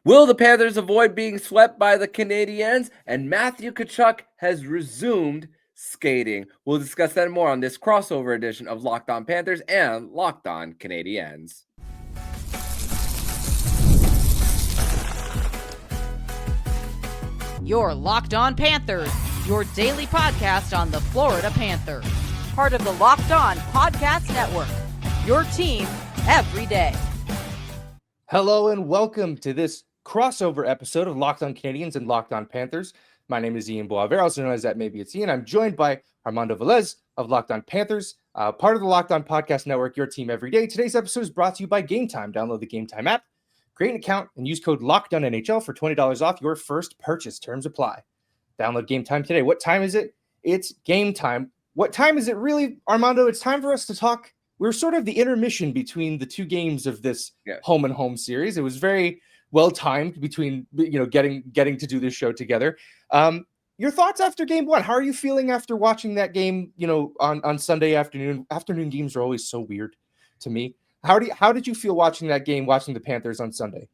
Will the Panthers avoid being swept by the Canadiens? And Matthew Tkachuk has resumed skating. We'll discuss that more on this crossover edition of Locked On Panthers and Locked On Canadiens. You're Locked On Panthers, your daily podcast on the Florida Panthers. Part of the Locked On Podcast Network, your team every day. Hello and welcome to this crossover episode of Locked On Canadiens and Locked On Panthers. My name is Ian Boisvert, also known as that Maybe It's Ian. I'm joined by Armando Velez of Locked On Panthers, part of the Locked On Podcast Network, your team every day. Today's episode is brought to you by Game Time. Download the Game Time app, create an account, and use code LOCKEDONNHL for $20 off your first purchase. Terms apply. Download Game Time today. What time is it? It's game time. What time is it really, Armando? It's time for us to talk. We're sort of the intermission between the two games of this home and home series. It was very well timed between, getting to do this show together. Your thoughts after game one? How are you feeling after watching that game? On Sunday afternoon. Afternoon games are always so weird to me. How did you feel watching that game? Watching the Panthers on Sunday?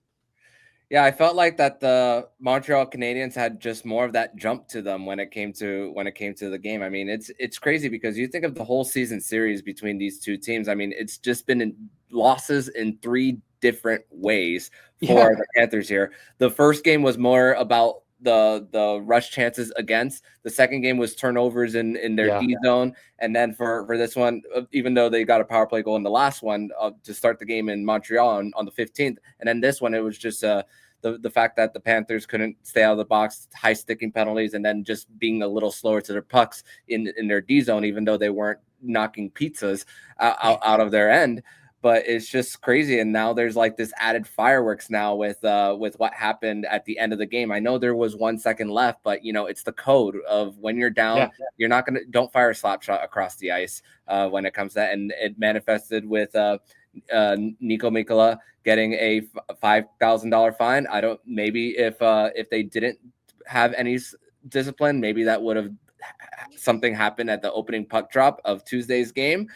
Yeah, I felt like that the Montreal Canadiens had just more of that jump to them when it came to the game. I mean, it's crazy because you think of the whole season series between these two teams. I mean, it's just been losses in three different ways for the Panthers here. The first game was more about the rush chances against. The second game was turnovers in their D zone, and then for this one, even though they got a power play goal in the last one to start the game in Montreal on the 15th, and then this one it was just the fact that the Panthers couldn't stay out of the box, high sticking penalties, and then just being a little slower to their pucks in their D zone, even though they weren't knocking pizzas out of their end. But it's just crazy. And now there's like this added fireworks now with what happened at the end of the game. I know there was 1 second left, but it's the code of when you're down, you're not don't fire a slap shot across the ice when it comes to that. And it manifested with Niko Mikkola getting a $5,000 fine. Maybe if they didn't have any discipline, maybe that would have something happened at the opening puck drop of Tuesday's game.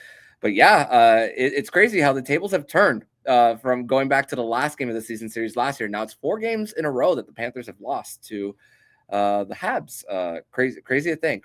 But it's crazy how the tables have turned from going back to the last game of the season series last year. Now it's 4 games in a row that the Panthers have lost to the Habs. Crazy to think.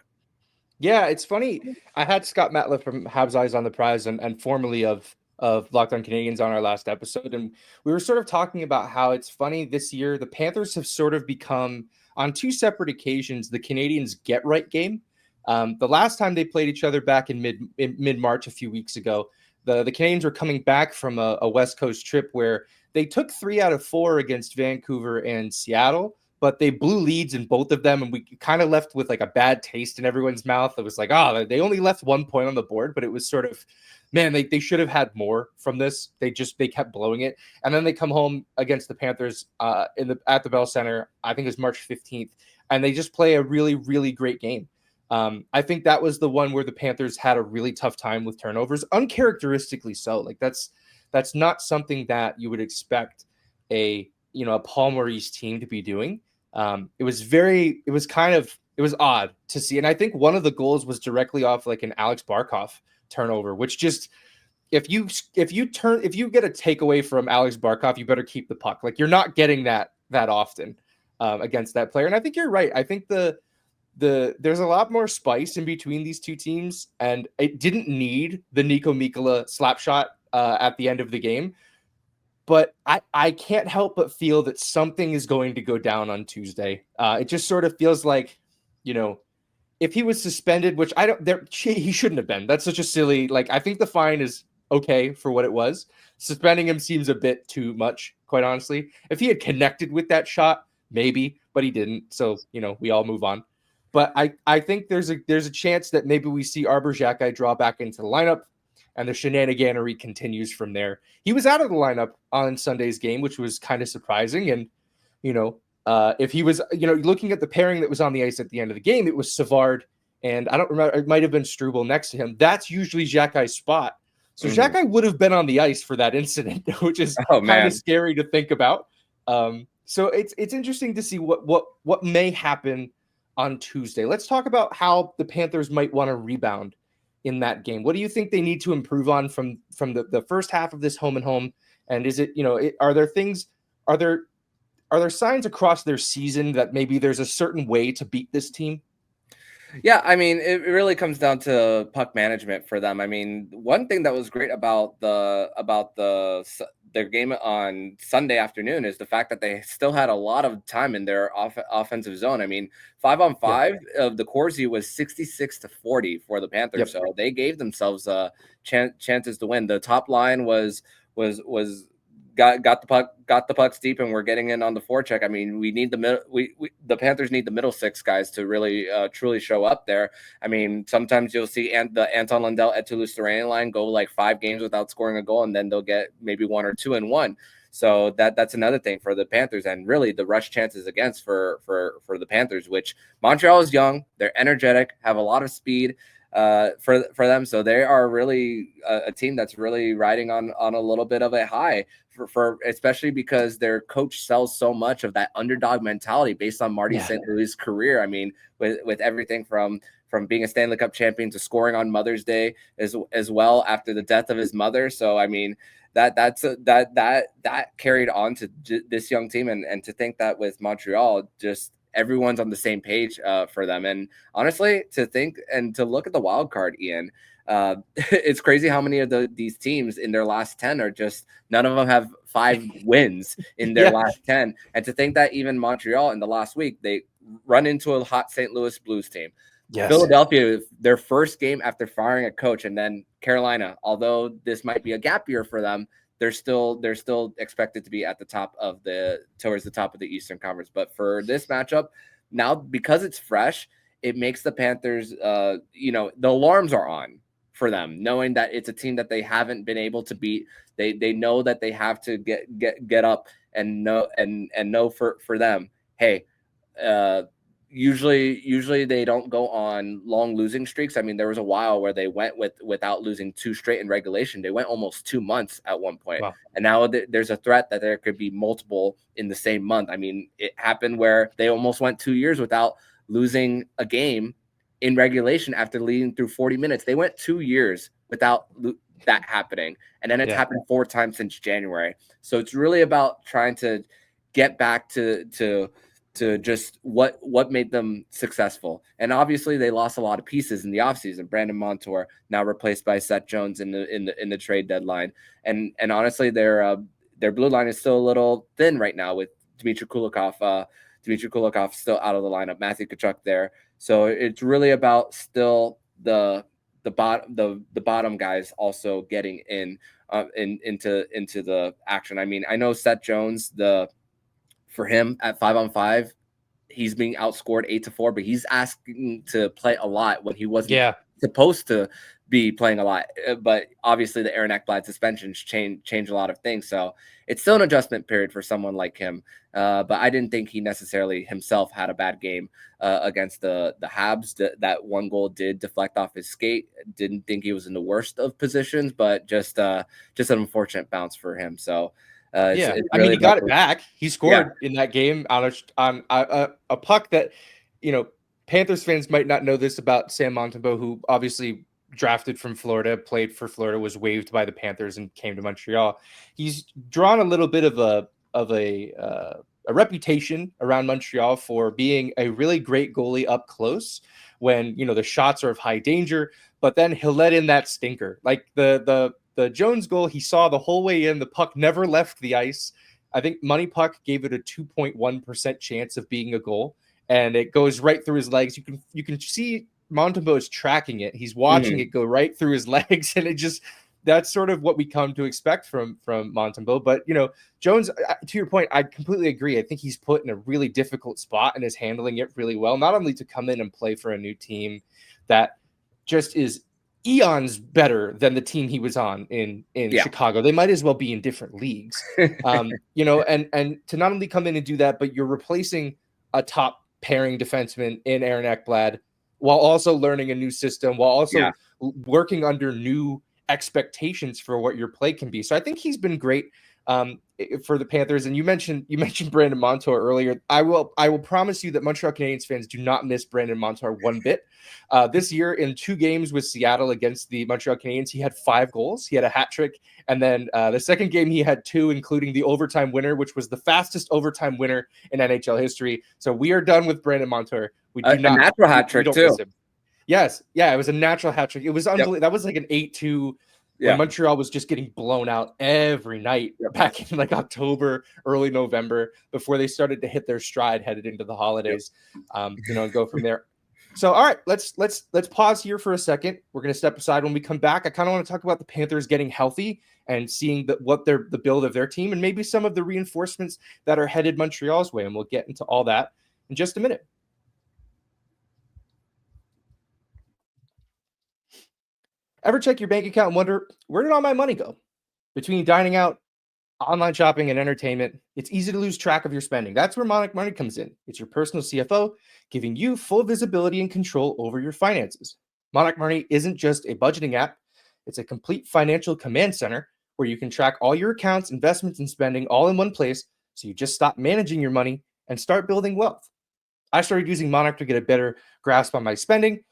Yeah, it's funny. I had Scott Matla from Habs Eyes on the Prize and formerly of Locked On Canadiens on our last episode. And we were sort of talking about how it's funny this year, the Panthers have sort of become, on 2 separate occasions, the Canadiens get-right game. The last time they played each other back in mid-March a few weeks ago, the Canadiens were coming back from a West Coast trip where they took 3 out of 4 against Vancouver and Seattle, but they blew leads in both of them, and we kind of left with like a bad taste in everyone's mouth. It was like, they only left 1 point on the board, but it was sort of, man, they should have had more from this. They kept blowing it. And then they come home against the Panthers at the Bell Center, I think it was March 15th, and they just play a really, really great game. I think that was the one where the Panthers had a really tough time with turnovers, uncharacteristically so. Like that's not something that you would expect a Paul Maurice team to be doing. It was odd to see. And I think one of the goals was directly off like an Alex Barkov turnover, which just, if you get a takeaway from Alex Barkov, you better keep the puck. Like you're not getting that often against that player. And I think you're right. I think there's a lot more spice in between these two teams, and it didn't need the Niko Mikkola slap shot at the end of the game. But I can't help but feel that something is going to go down on Tuesday. It just sort of feels like, if he was suspended, which he shouldn't have been. That's such a silly, I think the fine is okay for what it was. Suspending him seems a bit too much, quite honestly. If he had connected with that shot, maybe, but he didn't. So, we all move on. But I think there's a chance that maybe we see Arber Xhekaj draw back into the lineup, and the shenaniganery continues from there. He was out of the lineup on Sunday's game, which was kind of surprising. And, if he was, looking at the pairing that was on the ice at the end of the game, it was Savard, and I don't remember, it might have been Struble next to him. That's usually Xhekaj's spot. So Xhekaj would have been on the ice for that incident, which is kind of scary to think about. So it's interesting to see what may happen on Tuesday. Let's talk about how the Panthers might want to rebound in that game. What do you think they need to improve on from the first half of this home and home? And is it, are there are there signs across their season that maybe there's a certain way to beat this team? Yeah, I mean, it really comes down to puck management for them. I mean, one thing that was great about their game on Sunday afternoon is the fact that they still had a lot of time in their offensive zone. I mean, 5-on-5 of the Corsi was 66-40 for the Panthers, so they gave themselves chances to win. The top line was got the pucks deep, and we're getting in on the forecheck. I mean, we need the Panthers need the middle six guys to really truly show up there. I mean, sometimes you'll see the Anton Lundell at Toulouse-Lorraine line go like 5 games without scoring a goal, and then they'll get maybe 1 or 2 in one. So that's another thing for the Panthers, and really the rush chances against for the Panthers, which Montreal is young, they're energetic, have a lot of speed. For them, so they are really a team that's really riding on a little bit of a high for especially because their coach sells so much of that underdog mentality based on Marty St. Louis' career. I mean, with everything from being a Stanley Cup champion to scoring on Mother's Day as well after the death of his mother. So I mean, that carried on to this young team, and to think that with Montreal, just everyone's on the same page for them. And honestly, to think and to look at the wild card, Ian, it's crazy how many of these teams in their last 10 are just, none of them have 5 wins in their last 10. And to think that even Montreal in the last week, they run into a hot St. Louis Blues team. Philadelphia, their first game after firing a coach, and then Carolina, although this might be a gap year for them, they're still expected to be at the top of towards the top of the Eastern Conference. But for this matchup, now because it's fresh, it makes the Panthers, the alarms are on for them, knowing that it's a team that they haven't been able to beat. They know that they have to get up and know for them, hey, usually they don't go on long losing streaks. I mean, there was a while where they went without losing 2 straight in regulation. They went almost 2 months at one point. Wow. And now there's a threat that there could be multiple in the same month. I mean, it happened where they almost went 2 years without losing a game in regulation after leading through 40 minutes. They went 2 years without that happening. And then it's happened 4 times since January. So it's really about trying to get back to just what made them successful. And obviously they lost a lot of pieces in the offseason. Brandon Montour now replaced by Seth Jones in the trade deadline. And honestly, their blue line is still a little thin right now with Dmitry Kulikov. Dmitry Kulikov still out of the lineup, Matthew Tkachuk there. So it's really about still the bottom guys also getting into the action. I mean, I know Seth Jones, for him at 5-on-5, he's being outscored 8-4, but he's asking to play a lot when he wasn't supposed to be playing a lot. But obviously the Aaron Ekblad suspensions change a lot of things. So it's still an adjustment period for someone like him. But I didn't think he necessarily himself had a bad game against the Habs. That one goal did deflect off his skate. Didn't think he was in the worst of positions, but just an unfortunate bounce for him. So it's really, I mean, he got it back. He scored in that game on a puck that, Panthers fans might not know this about Sam Montembeault, who obviously drafted from Florida, played for Florida, was waived by the Panthers and came to Montreal. He's drawn a little bit of a reputation around Montreal for being a really great goalie up close when, the shots are of high danger, but then he'll let in that stinker. Like the Jones goal, he saw the whole way in. The puck never left the ice. I think Money Puck gave it a 2.1% chance of being a goal, and it goes right through his legs. You can see Montembeault is tracking it. He's watching it go right through his legs, and that's sort of what we come to expect from Montembeault. But Jones, to your point, I completely agree. I think he's put in a really difficult spot and is handling it really well. Not only to come in and play for a new team that just is eons better than the team he was on in Chicago. They might as well be in different leagues. And to not only come in and do that, but you're replacing a top pairing defenseman in Aaron Ekblad while also learning a new system, while also working under new expectations for what your play can be. So I think he's been great. for the Panthers, and you mentioned Brandon Montour earlier. I will promise you that Montreal Canadiens fans do not miss Brandon Montour one bit. This year, in 2 games with Seattle against the Montreal Canadiens, he had 5 goals. He had a hat trick, and then the second game he had 2, including the overtime winner, which was the fastest overtime winner in NHL history. So we are done with Brandon Montour. We do not a natural hat trick too. Miss him. Yes, yeah, it was a natural hat trick. It was unbelievable. Yep. That was like an 8-2. When Montreal was just getting blown out every night back in like October, early November, before they started to hit their stride headed into the holidays, and go from there. So, all right, let's pause here for a second. We're going to step aside. When we come back, I kind of want to talk about the Panthers getting healthy and seeing the build of their team and maybe some of the reinforcements that are headed Montreal's way. And we'll get into all that in just a minute. Ever check your bank account and wonder, where did all my money go? Between dining out, online shopping, and entertainment, it's easy to lose track of your spending. That's where Monarch Money comes in. It's your personal CFO, giving you full visibility and control over your finances. Monarch Money isn't just a budgeting app. It's a complete financial command center where you can track all your accounts, investments, and spending all in one place, so you just stop managing your money and start building wealth. I started using Monarch to get a better grasp on my spending.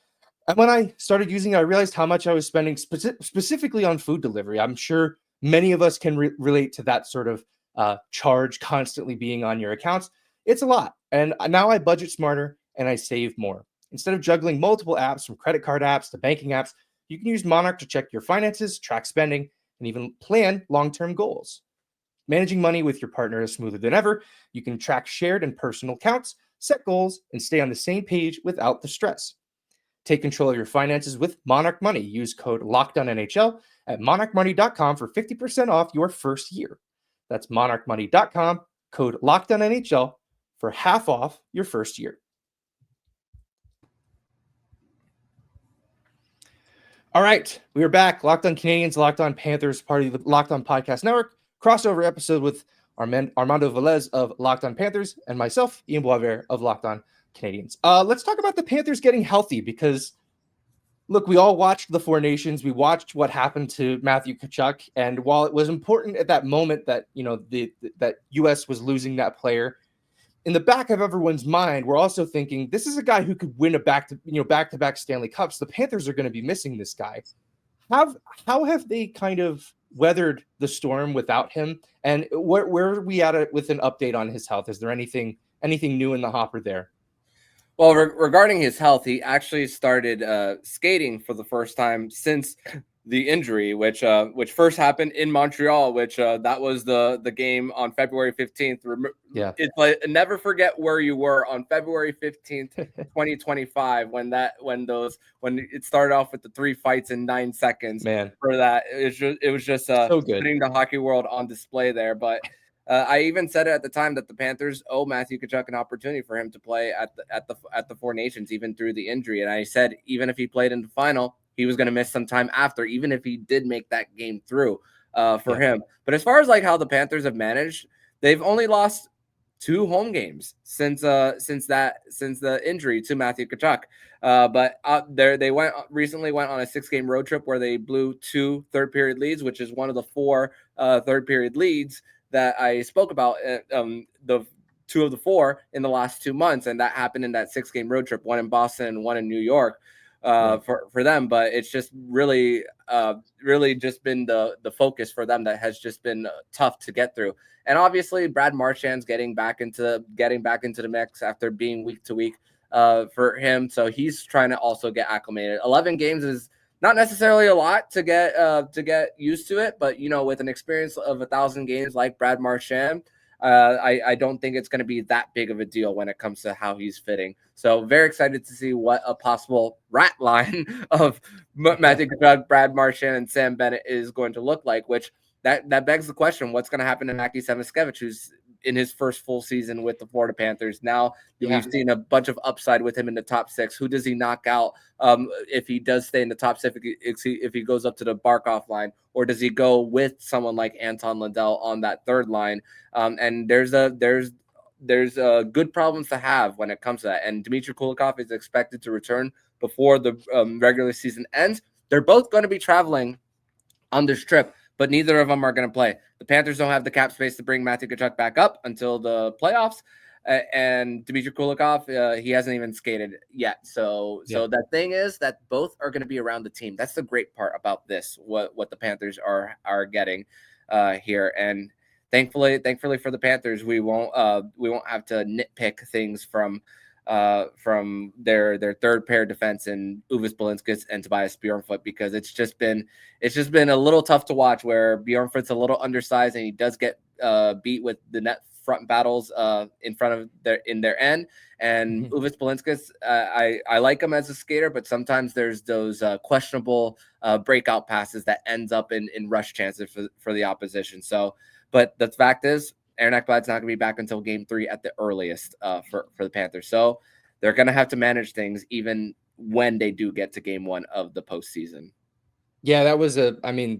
And when I started using it, I realized how much I was spending specifically on food delivery. I'm sure many of us can relate to that sort of charge constantly being on your accounts. It's a lot. And now I budget smarter and I save more. Instead of juggling multiple apps, from credit card apps to banking apps, you can use Monarch to check your finances, track spending, and even plan long-term goals. Managing money with your partner is smoother than ever. You can track shared and personal accounts, set goals, and stay on the same page without the stress. Take control of your finances with Monarch Money. Use code LOCKEDONNHL at monarchmoney.com for 50% off your first year. That's monarchmoney.com, code LOCKEDONNHL for half off your first year. All right, we are back. Locked On Canadiens, Locked On Panthers, part of the Locked On Podcast Network. Crossover episode with Armando Velez of Locked On Panthers and myself, Ian Boisvert of Locked On Canadiens. Let's talk about the Panthers getting healthy because, look, we all watched the Four Nations. We watched what happened to Matthew Tkachuk, and while it was important at that moment that that U.S. was losing that player, in the back of everyone's mind, we're also thinking this is a guy who could win a back-to-back Stanley Cups. The Panthers are going to be missing this guy. How have they kind of weathered the storm without him? And where are we at with an update on his health? Is there anything new in the hopper there? Well, regarding his health, he actually started skating for the first time since the injury, which first happened in Montreal, which that was the game on February 15th. Yeah, it's like never forget where you were on February 15th, 2025, when it started off with the 3 fights in 9 seconds. Man, for that, it was just so good, putting the hockey world on display there, but. I even said it at the time that the Panthers owe Matthew Tkachuk an opportunity for him to play at the Four Nations, even through the injury. And I said even if he played in the final, he was going to miss some time after, even if he did make that game through for him. But as far as like how the Panthers have managed, they've only lost 2 home games since the injury to Matthew Tkachuk. But they recently went on a 6-game road trip where they blew 2 third-period leads, which is one of the 4 third-period leads that I spoke about, the 2 of the 4 in the last 2 months, and that happened in that 6-game road trip, 1 in Boston and 1 in New York for them. But it's just really just been the focus for them that has just been tough to get through. And obviously, Brad Marchand's getting back into the mix after being week to week for him, so he's trying to also get acclimated. 11 games is not necessarily a lot to get used to it, but with an experience of 1,000 games like Brad Marchand, I don't think it's going to be that big of a deal when it comes to how he's fitting. So very excited to see what a possible rat line of Matthew Tkachuk, Brad Marchand, and Sam Bennett is going to look like. Which that begs the question: what's going to happen to Mackie Samoskevich, who's in his first full season with the Florida Panthers? Now we've seen a bunch of upside with him in the top 6. Who does he knock out if he does stay in the top 6, if he goes up to the Barkov line, or does he go with someone like Anton Lundell on that third line? And there's good problems to have when it comes to that. And Dmitry Kulikov is expected to return before the regular season ends. They're both going to be traveling on this trip. but neither of them are going to play. The Panthers don't have the cap space to bring Matthew Tkachuk back up until the playoffs. And Dmitry Kulikov, he hasn't even skated yet. So the thing is that both are going to be around the team. That's the great part about this, what the Panthers are getting here. And thankfully for the Panthers, we won't have to nitpick things from their third pair defense in Uvis Balinskis and Tobias Bjornfoot, because it's just been a little tough to watch, where Bjornfoot's a little undersized and he does get beat with the net front battles in front of their end. And Uvis Balinskis, I like him as a skater, but sometimes there's those questionable breakout passes that ends up in rush chances for the opposition. So, but the fact is, Aaron Ekblad's not going to be back until Game 3 at the earliest for the Panthers. So they're going to have to manage things even when they do get to Game 1 of the postseason. Yeah, that was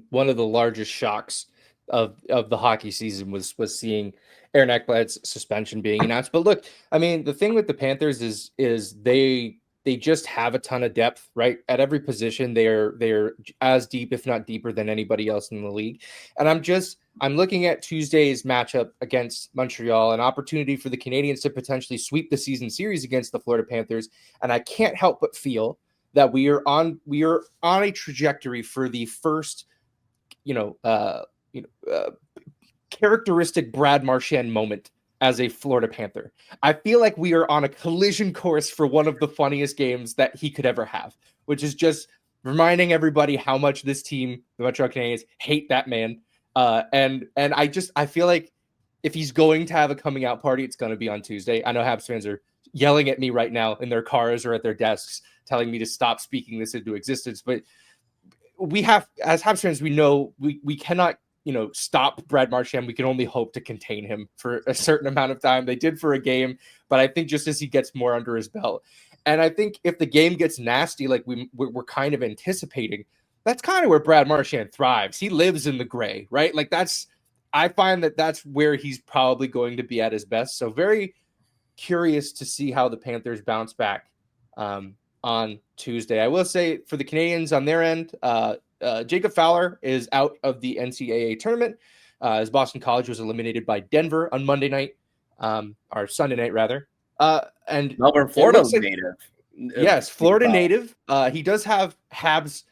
one of the largest shocks of the hockey season was seeing Aaron Ekblad's suspension being announced. But look, I mean, the thing with the Panthers is they just have a ton of depth, right? At every position, they're as deep, if not deeper, than anybody else in the league. And I'm looking at Tuesday's matchup against Montreal, an opportunity for the Canadiens to potentially sweep the season series against the Florida Panthers. And I can't help but feel that we are on a trajectory for the first, characteristic Brad Marchand moment as a Florida Panther. I feel like we are on a collision course for one of the funniest games that he could ever have, which is just reminding everybody how much this team, the Montreal Canadiens, hate that man. And I feel like if he's going to have a coming out party, it's going to be on Tuesday. I know Habs fans are yelling at me right now in their cars or at their desks, telling me to stop speaking this into existence. But we have, as Habs fans, we know we cannot, stop Brad Marchand. We can only hope to contain him for a certain amount of time. They did for a game, but I think just as he gets more under his belt, and I think if the game gets nasty, like we're kind of anticipating, that's kind of where Brad Marchand thrives. He lives in the gray, right? Like I find that's where he's probably going to be at his best. So very curious to see how the Panthers bounce back on Tuesday. I will say for the Canadiens on their end, Jacob Fowler is out of the NCAA tournament as Boston College was eliminated by Denver on Monday night, or Sunday night rather. And Melbourne, Florida native. Yes, Florida native. He does have Habs.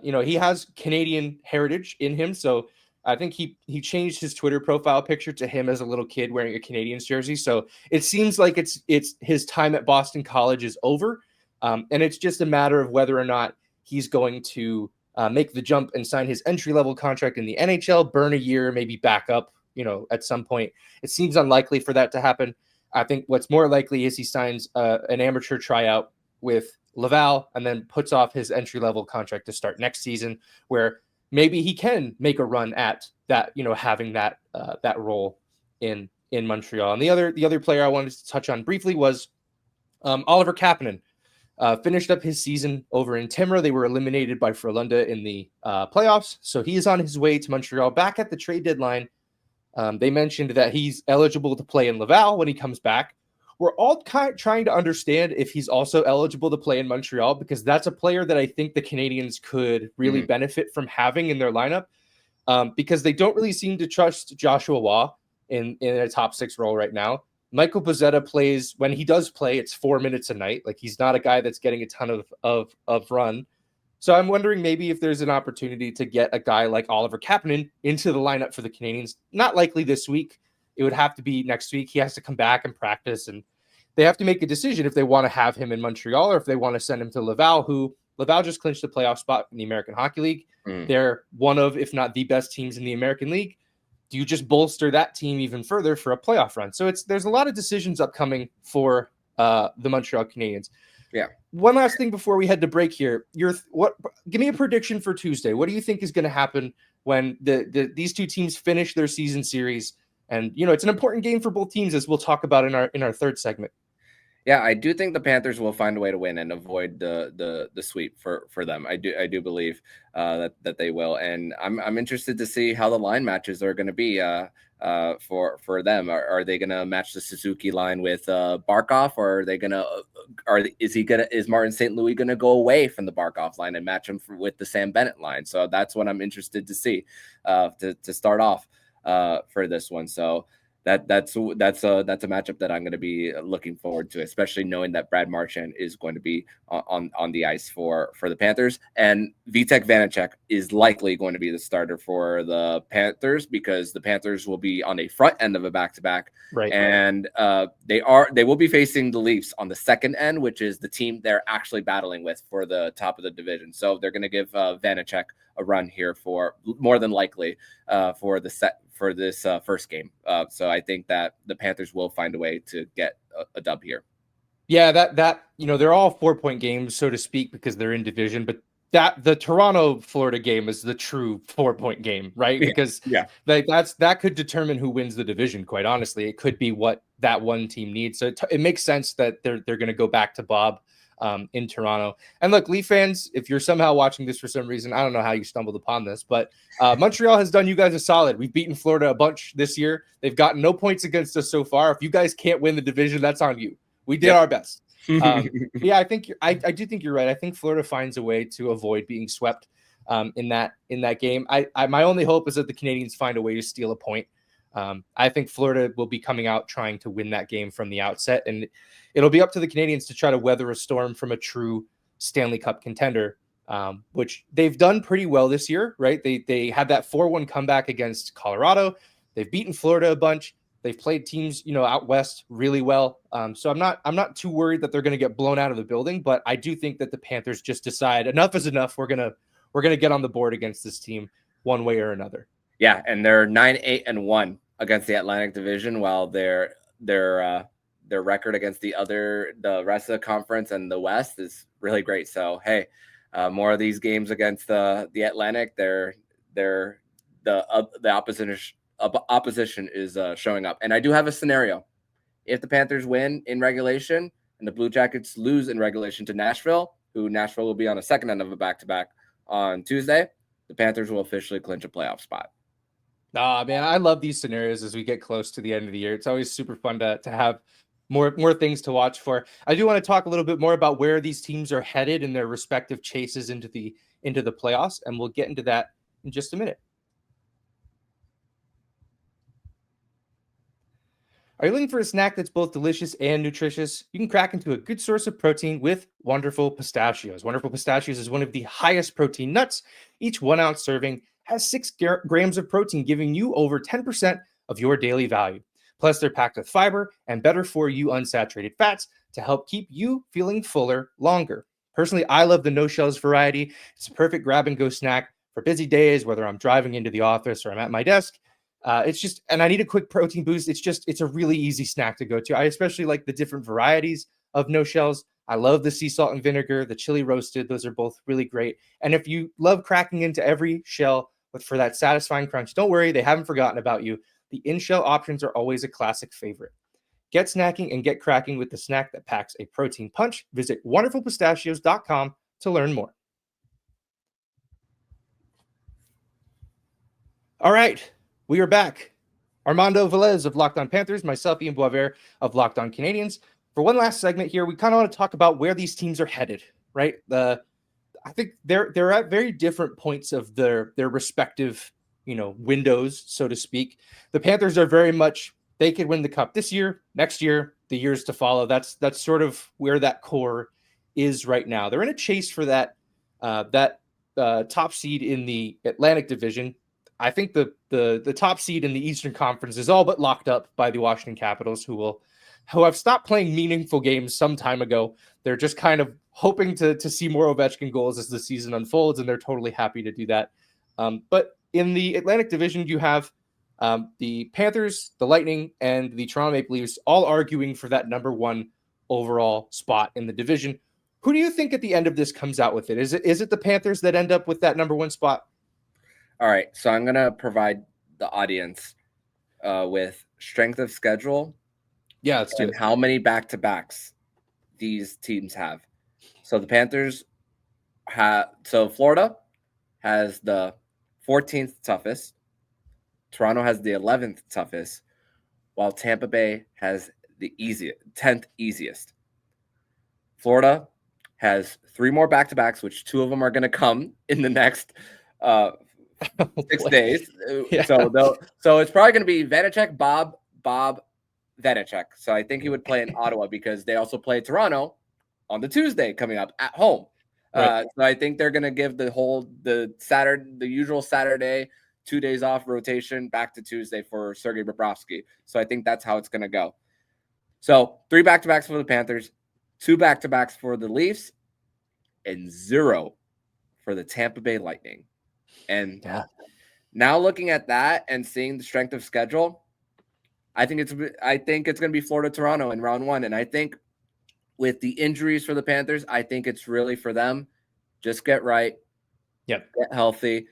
He has Canadian heritage in him. So I think he changed his Twitter profile picture to him as a little kid wearing a Canadiens jersey. So it seems like it's his time at Boston College is over. And it's just a matter of whether or not he's going to make the jump and sign his entry-level contract in the NHL, burn a year, maybe back up, at some point. It seems unlikely for that to happen. I think what's more likely is he signs an amateur tryout with Laval and then puts off his entry-level contract to start next season, where maybe he can make a run at that, having that role in Montreal. And the other player I wanted to touch on briefly was Oliver Kapanen. Finished up his season over in Timrå. They were eliminated by Frölunda in the playoffs. So he is on his way to Montreal. Back at the trade deadline, they mentioned that he's eligible to play in Laval when he comes back. We're all trying to understand if he's also eligible to play in Montreal, because that's a player that I think the Canadiens could really benefit from having in their lineup, because they don't really seem to trust Joshua Waugh in a top six role right now. Michael Bozzetta plays, when he does play, it's 4 minutes a night. Like, he's not a guy that's getting a ton of run. So I'm wondering maybe if there's an opportunity to get a guy like Oliver Kapanen into the lineup for the Canadiens. Not likely this week. It would have to be next week. He has to come back and practice, and they have to make a decision if they want to have him in Montreal or if they want to send him to Laval, who Laval just clinched the playoff spot in the American Hockey League. They're one of, if not the best teams in the American League. Do you just bolster that team even further for a playoff run? So there's a lot of decisions upcoming for the Montreal Canadiens. Yeah. One last thing before we head to break here. Give me a prediction for Tuesday. What do you think is going to happen when these two teams finish their season series? And it's an important game for both teams, as we'll talk about in our third segment. Yeah, I do think the Panthers will find a way to win and avoid the sweep for them. I do believe that they will, and I'm interested to see how the line matches are going to be for them. Are they going to match the Suzuki line with Barkov, or are they going to is Martin St. Louis gonna go away from the Barkov line and match him with the Sam Bennett line? So that's what I'm interested to see to start off for this one. So that's a matchup that I'm going to be looking forward to, especially knowing that Brad Marchand is going to be on the ice for the Panthers, and Vitek Vanacek is likely going to be the starter for the Panthers because the Panthers will be on a front end of a back-to-back, right? And they will be facing the Leafs on the second end, which is the team they're actually battling with for the top of the division. So they're going to give Vanacek a run here for more than likely for this first game. So I think that the Panthers will find a way to get a dub here. Yeah, that they're all 4-point games, so to speak, because they're in division, but the Toronto Florida game is the true 4-point game, right? Because that could determine who wins the division. Quite honestly, it could be what that one team needs. So it makes sense that they're going to go back to Bob in Toronto. And look, Leaf fans, if you're somehow watching this for some reason, I don't know how you stumbled upon this, but Montreal has done you guys a solid. We've beaten Florida a bunch this year. They've gotten no points against us so far. If you guys can't win the division, that's on you. We did our best. Yeah, I think I do think you're right. I think Florida finds a way to avoid being swept in that game. My only hope is that the Canadiens find a way to steal a point. I think Florida will be coming out trying to win that game from the outset, and it'll be up to the Canadiens to try to weather a storm from a true Stanley Cup contender, which they've done pretty well this year, right? They had that 4-1 comeback against Colorado. They've beaten Florida a bunch. They've played teams, out west really well. So I'm not too worried that they're going to get blown out of the building, but I do think that the Panthers just decide enough is enough. We're gonna get on the board against this team one way or another. Yeah, and they're 9-8-1 against the Atlantic Division, while their record against the rest of the conference and the West is really great. So hey, more of these games against the Atlantic, the opposition is showing up. And I do have a scenario. If the Panthers win in regulation and the Blue Jackets lose in regulation to Nashville, who Nashville will be on a second end of a back-to-back on Tuesday, the Panthers will officially clinch a playoff spot. Man, I love these scenarios as we get close to the end of the year. It's always super fun to have more things to watch for. I do want to talk a little bit more about where these teams are headed in their respective chases into the playoffs, and we'll get into that in just a minute. Are you looking for a snack that's both delicious and nutritious? You can crack into a good source of protein with Wonderful Pistachios. Wonderful Pistachios is one of the highest protein nuts. Each 1 ounce serving has 6 grams of protein, giving you over 10% of your daily value. Plus, they're packed with fiber and better for you unsaturated fats to help keep you feeling fuller longer. Personally, I love the no shells variety. It's a perfect grab and go snack for busy days, whether I'm driving into the office or I'm at my desk. And I need a quick protein boost. It's a really easy snack to go to. I especially like the different varieties of no shells. I love the sea salt and vinegar, the chili roasted. Those are both really great. And if you love cracking into every shell for that satisfying crunch, don't worry, they haven't forgotten about you. The in-shell options are always a classic favorite. Get snacking and get cracking with the snack that packs a protein punch. Visit wonderfulpistachios.com to learn more. All right. We are back. Armando Velez of Locked On Panthers, myself, Ian Boisvert of Locked On Canadiens. For one last segment here, we kind of want to talk about where these teams are headed, right? I think they're at very different points of their respective, windows, so to speak. The Panthers are very much, they could win the cup this year, next year, the years to follow. That's sort of where that core is right now. They're in a chase for that top seed in the Atlantic Division. I think the top seed in the Eastern Conference is all but locked up by the Washington Capitals, who have stopped playing meaningful games some time ago. They're just kind of hoping to see more Ovechkin goals as the season unfolds, and they're totally happy to do that. But in the Atlantic Division, you have the Panthers, the Lightning, and the Toronto Maple Leafs all arguing for that number 1 overall spot in the division. Who do you think at the end of this comes out with it? Is it the Panthers that end up with that number 1 spot? All right, so I'm going to provide the audience with strength of schedule. Yeah, let's do it. How many back-to-backs these teams have. So the Panthers Florida has the 14th toughest. Toronto has the 11th toughest, while Tampa Bay has the 10th easiest. Florida has 3 more back-to-backs, which 2 of them are going to come in the next 6 days. Yeah. So it's probably going to be Vanacek, Bob, Vanacek. So I think he would play in Ottawa because they also play Toronto on the Tuesday coming up at home. Right. So I think they're going to give the usual Saturday 2 days off rotation back to Tuesday for Sergei Bobrovsky. So I think that's how it's going to go. So 3 back-to-backs for the Panthers, 2 back-to-backs for the Leafs, and 0 for the Tampa Bay Lightning. And now looking at that and seeing the strength of schedule, I think it's going to be Florida, Toronto in round 1. And I think with the injuries for the Panthers, I think it's really for them. Just get right. Yep. Get healthy.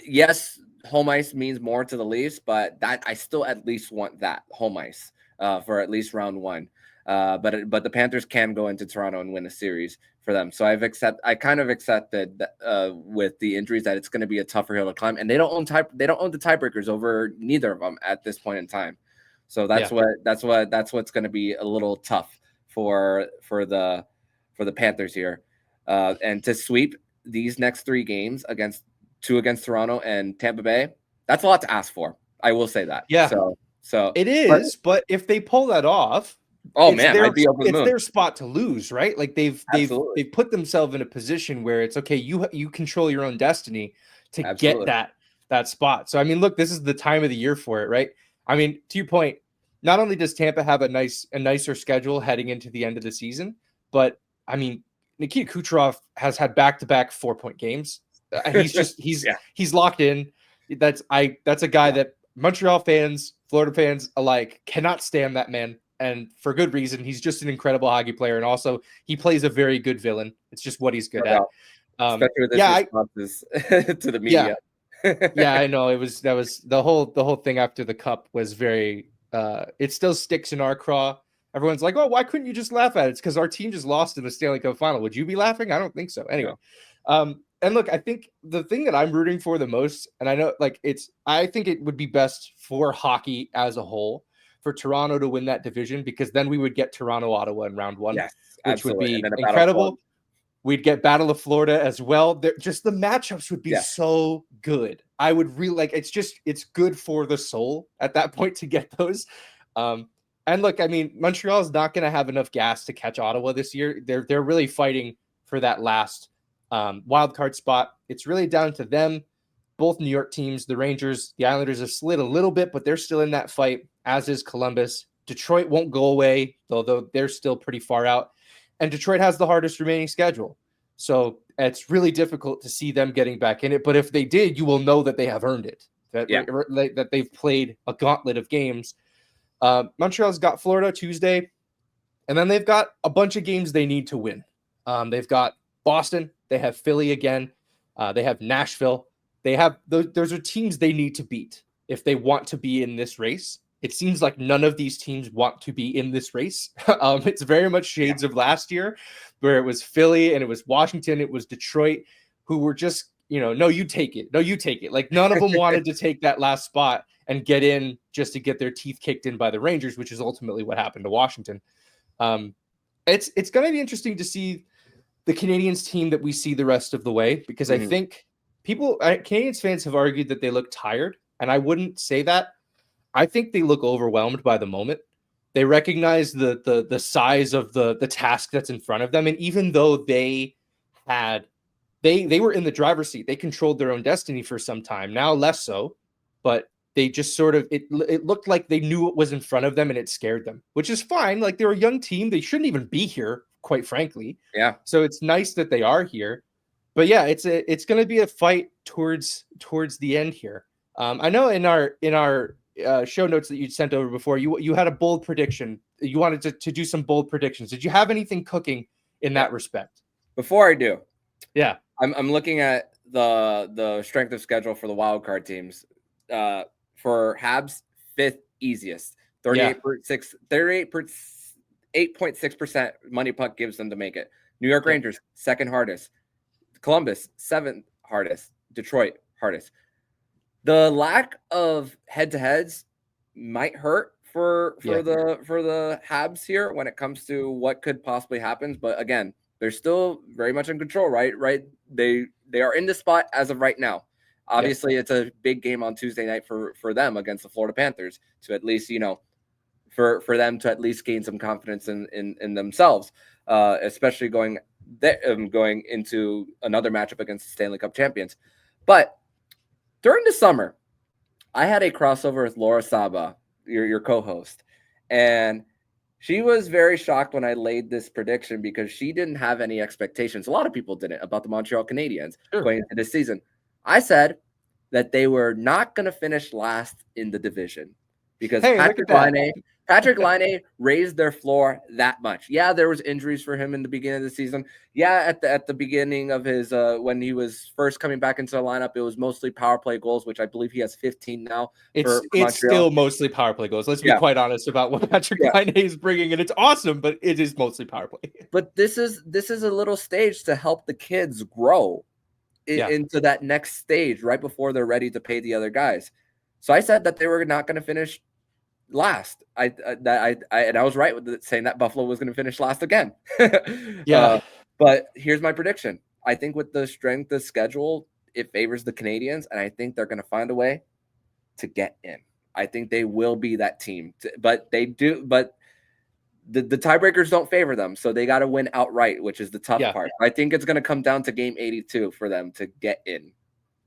Yes, home ice means more to the Leafs, but that I still at least want that home ice for at least round 1. But the Panthers can go into Toronto and win a series for them. So I kind of accepted that, with the injuries that it's going to be a tougher hill to climb, and they don't own the tiebreakers over neither of them at this point in time. So that's what's going to be a little tough for the Panthers here, and to sweep these next 3 games against Toronto and Tampa Bay. That's a lot to ask for. I will say that. Yeah. So it is, but if they pull that off, I'd be over the moon. It's their spot to lose, right? Like they've put themselves in a position where it's okay. You control your own destiny to get that spot. So I mean, look, this is the time of the year for it, right? I mean, to your point, not only does Tampa have a nicer schedule heading into the end of the season, but I mean, Nikita Kucherov has had back-to-back 4-point games. He's locked in. That's a guy that Montreal fans, Florida fans alike cannot stand that man. And for good reason. He's just an incredible hockey player. And also he plays a very good villain. It's just what he's good at. Especially with his responses to the media. Yeah, I know. That was the whole thing after the cup was very, it still sticks in our craw. Everyone's like, oh, why couldn't you just laugh at it? It's because our team just lost in the Stanley Cup final. Would you be laughing? I don't think so. Anyway. Yeah. And look, I think the thing that I'm rooting for the most, and I know I think it would be best for hockey as a whole for Toronto to win that division, because then we would get Toronto, Ottawa in round 1, which would be incredible. We'd get Battle of Florida as well. Just the matchups would be so good. I would really it's good for the soul at that point to get those. And look, I mean, Montreal is not going to have enough gas to catch Ottawa this year. They're really fighting for that last wild card spot. It's really down to them. Both New York teams, the Rangers, the Islanders have slid a little bit, but they're still in that fight, as is Columbus. Detroit won't go away, although they're still pretty far out. And Detroit has the hardest remaining schedule. So it's really difficult to see them getting back in it. But if they did, you will know that they have earned it, that they've played a gauntlet of games. Montreal's got Florida Tuesday, and then they've got a bunch of games they need to win. They've got Boston. They have Philly again. They have Nashville. They have those are teams they need to beat if they want to be in this race. It seems like none of these teams want to be in this race. It's very much shades of last year, where it was Philly and it was Washington, it was Detroit, who were just, no, you take it. No, you take it. Like none of them wanted to take that last spot and get in just to get their teeth kicked in by the Rangers, which is ultimately what happened to Washington. It's going to be interesting to see the Canadiens team that we see the rest of the way, because I think Canadiens fans have argued that they look tired, and I wouldn't say that. I think they look overwhelmed by the moment. They recognize the size of the task that's in front of them, and even though they were in the driver's seat, they controlled their own destiny for some time. Now less so, but they just sort of it looked like they knew what was in front of them, and it scared them, which is fine. Like they're a young team; they shouldn't even be here, quite frankly. Yeah. So it's nice that they are here, but yeah, it's going to be a fight towards the end here. I know in our show notes that you sent over before, you had a bold prediction. You wanted to do some bold predictions. Did you have anything cooking in that respect? Before I do, I'm looking at the strength of schedule for the wild card teams. For Habs, 5th easiest, 8.6% money puck gives them to make it. New York Rangers, 2nd hardest. Columbus, 7th hardest. Detroit, hardest. The lack of head-to-heads might hurt for the Habs here when it comes to what could possibly happen. But again, they're still very much in control, right? They are in the spot as of right now. Obviously, It's a big game on Tuesday night for them against the Florida Panthers to at least, for them to at least gain some confidence in themselves, especially going into another matchup against the Stanley Cup champions. But during the summer, I had a crossover with Laura Saba, your co-host, and she was very shocked when I laid this prediction because she didn't have any expectations. A lot of people didn't about the Montreal Canadiens going into this season. I said that they were not going to finish last in the division because Patrick Laine raised their floor that much. Yeah, there was injuries for him in the beginning of the season. Yeah, at the beginning of his when he was first coming back into the lineup, it was mostly power play goals, which I believe he has 15 now. It's still mostly power play goals. Let's be quite honest about what Patrick Laine is bringing, and it's awesome, but it is mostly power play. But this is a little stage to help the kids grow into that next stage right before they're ready to pay the other guys. So I said that they were not going to finish last. I was right with saying that Buffalo was going to finish last again. But here's my prediction. I think with the strength of schedule, it favors the Canadiens, and I think they're going to find a way to get in. I think they will be that team, but the tiebreakers don't favor them, so they got to win outright, which is the tough part. I think it's going to come down to game 82 for them to get in.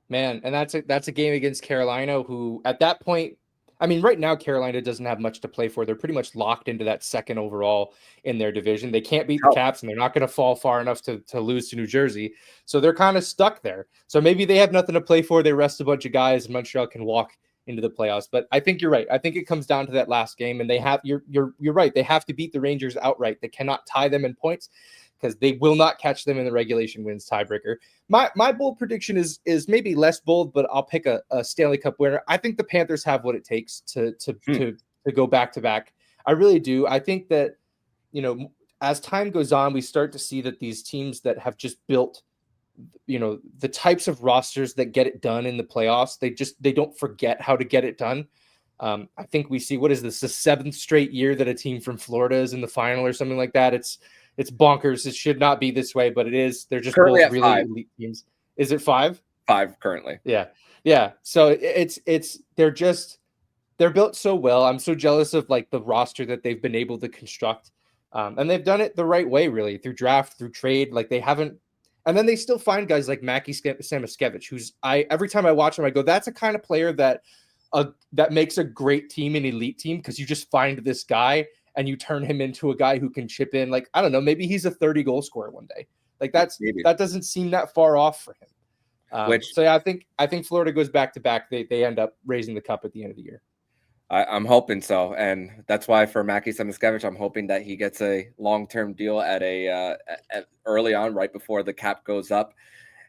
Man, and that's a game against Carolina, who at that point, I mean, right now, Carolina doesn't have much to play for. They're pretty much locked into that second overall in their division. They can't beat the Caps, and they're not going to fall far enough to lose to New Jersey. So they're kind of stuck there. So maybe they have nothing to play for. They rest a bunch of guys, and Montreal can walk into the playoffs. But I think you're right. I think it comes down to that last game, and you're right. They have to beat the Rangers outright. They cannot tie them in points because they will not catch them in the regulation wins tiebreaker. My bold prediction is maybe less bold, but I'll pick a Stanley Cup winner. I think the Panthers have what it takes to go back to back. I really do. I think that, as time goes on, we start to see that these teams that have just built, the types of rosters that get it done in the playoffs, they don't forget how to get it done. I think we see, what is this, the 7th straight year that a team from Florida is in the final or something like that. It's bonkers. It should not be this way, but it is. They're just currently both really elite teams. Is it 5? 5 currently. Yeah. So they're built so well. I'm so jealous of the roster that they've been able to construct. And they've done it the right way, really, through draft, through trade. They haven't, and then they still find guys like Mackie Samoskevich, who's every time I watch him, I go, that's a kind of player that makes a great team, an elite team, because you just find this guy and you turn him into a guy who can chip in. I don't know, maybe he's a 30 goal scorer one day. That doesn't seem that far off for him. I think Florida goes back to back. They end up raising the cup at the end of the year. I'm hoping so, and that's why for Mackie Samoskevich, I'm hoping that he gets a long-term deal at early on, right before the cap goes up.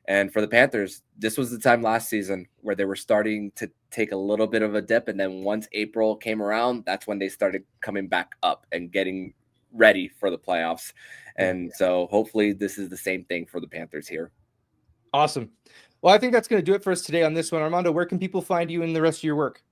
And for the Panthers, this was the time last season where they were starting to take a little bit of a dip, and then once April came around, that's when they started coming back up and getting ready for the playoffs. And so hopefully this is the same thing for the Panthers here. Awesome. Well, I think that's going to do it for us today on this one. Armando, where can people find you in the rest of your work?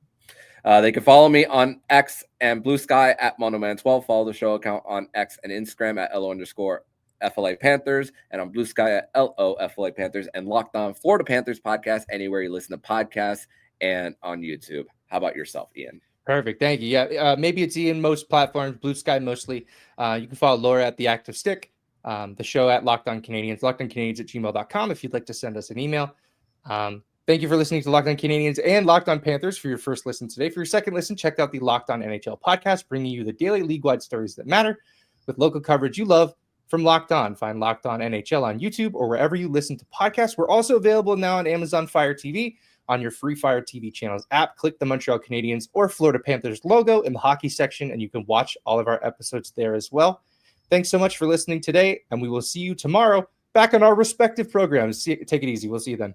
They can follow me on X and Blue Sky at MondoMan12. Follow the show account on X and Instagram at LO_FLA Panthers, and on Blue Sky at LOFLA Panthers, and Locked On Florida Panthers podcast anywhere you listen to podcasts and on YouTube. How about yourself, Ian? Perfect. Thank you. Yeah, maybe it's Ian most platforms, Blue Sky mostly. You can follow Laura at The Active Stick, the show at Locked On Canadiens, LockedOnCanadiens@gmail.com if you'd like to send us an email. Thank you for listening to Locked On Canadiens and Locked On Panthers for your first listen today. For your second listen, check out the Locked On NHL podcast, bringing you the daily league-wide stories that matter with local coverage you love from Locked On. Find Locked On NHL on YouTube or wherever you listen to podcasts. We're also available now on Amazon Fire TV on your free Fire TV channels app. Click the Montreal Canadiens or Florida Panthers logo in the hockey section, and you can watch all of our episodes there as well. Thanks so much for listening today, and we will see you tomorrow back on our respective programs. Take it easy. We'll see you then.